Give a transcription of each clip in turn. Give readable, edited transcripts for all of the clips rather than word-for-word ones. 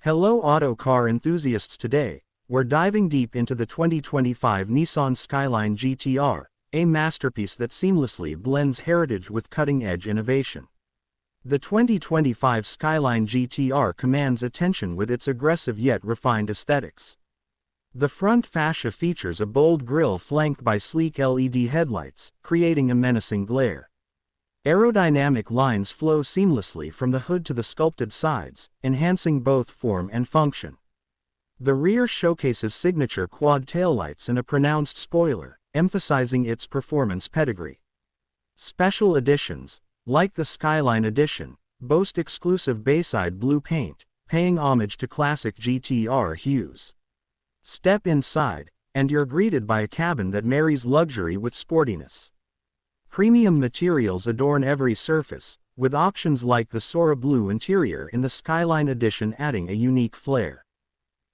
Hello auto car enthusiasts, today, we're diving deep into the 2025 Nissan Skyline GT-R, a masterpiece that seamlessly blends heritage with cutting-edge innovation. The 2025 Skyline GT-R commands attention with its aggressive yet refined aesthetics. The front fascia features a bold grille flanked by sleek LED headlights, creating a menacing glare. Aerodynamic lines flow seamlessly from the hood to the sculpted sides, enhancing both form and function. The rear showcases signature quad taillights and a pronounced spoiler, emphasizing its performance pedigree. Special editions, like the Skyline Edition, boast exclusive Bayside blue paint, paying homage to classic GT-R hues. Step inside, and you're greeted by a cabin that marries luxury with sportiness. Premium materials adorn every surface, with options like the Sora blue interior in the Skyline Edition adding a unique flair.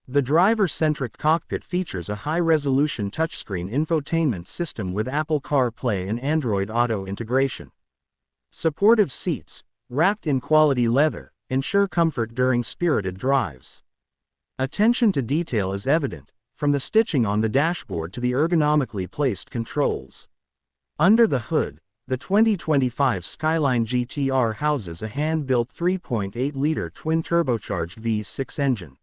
The driver-centric cockpit features a high-resolution touchscreen infotainment system with Apple CarPlay and Android Auto integration. Supportive seats, wrapped in quality leather, ensure comfort during spirited drives. Attention to detail is evident, from the stitching on the dashboard to the ergonomically placed controls. Under the hood, the 2025 Skyline GT-R houses a hand-built 3.8-liter twin-turbocharged V6 engine.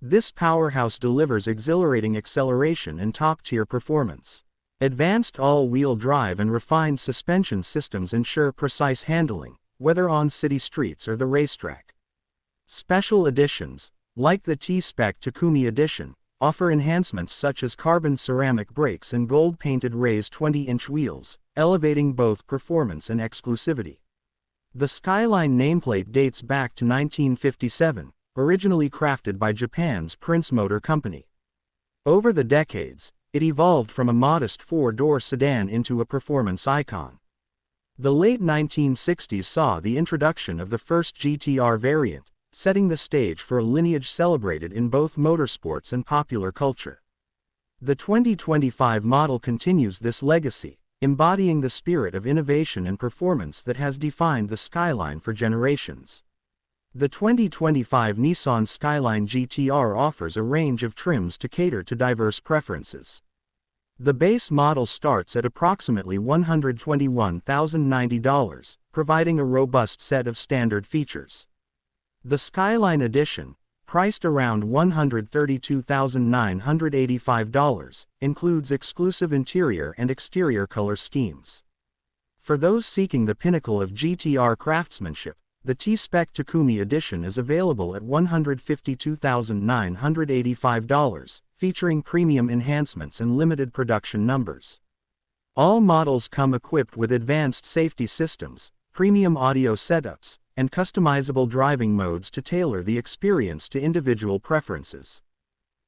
This powerhouse delivers exhilarating acceleration and top-tier performance. Advanced all-wheel drive and refined suspension systems ensure precise handling, whether on city streets or the racetrack. Special editions, like the T-Spec Takumi Edition, offer enhancements such as carbon ceramic brakes and gold-painted raised 20-inch wheels, elevating both performance and exclusivity. The Skyline nameplate dates back to 1957, originally crafted by Japan's Prince Motor Company. Over the decades, it evolved from a modest four-door sedan into a performance icon. The late 1960s saw the introduction of the first GT-R variant, setting the stage for a lineage celebrated in both motorsports and popular culture. The 2025 model continues this legacy, embodying the spirit of innovation and performance that has defined the Skyline for generations. The 2025 Nissan Skyline GT-R offers a range of trims to cater to diverse preferences. The base model starts at approximately $121,090, providing a robust set of standard features. The Skyline Edition, priced around $132,985, includes exclusive interior and exterior color schemes. For those seeking the pinnacle of GT-R craftsmanship, the T-Spec Takumi Edition is available at $152,985, featuring premium enhancements and limited production numbers. All models come equipped with advanced safety systems, premium audio setups, and customizable driving modes to tailor the experience to individual preferences.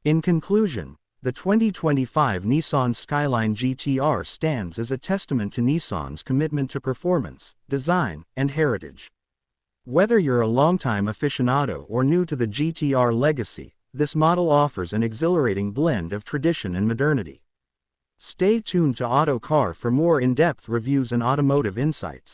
In conclusion, the 2025 Nissan Skyline GT-R stands as a testament to Nissan's commitment to performance, design, and heritage. Whether you're a longtime aficionado or new to the GT-R legacy, this model offers an exhilarating blend of tradition and modernity. Stay tuned to Auto Car for more in-depth reviews and automotive insights.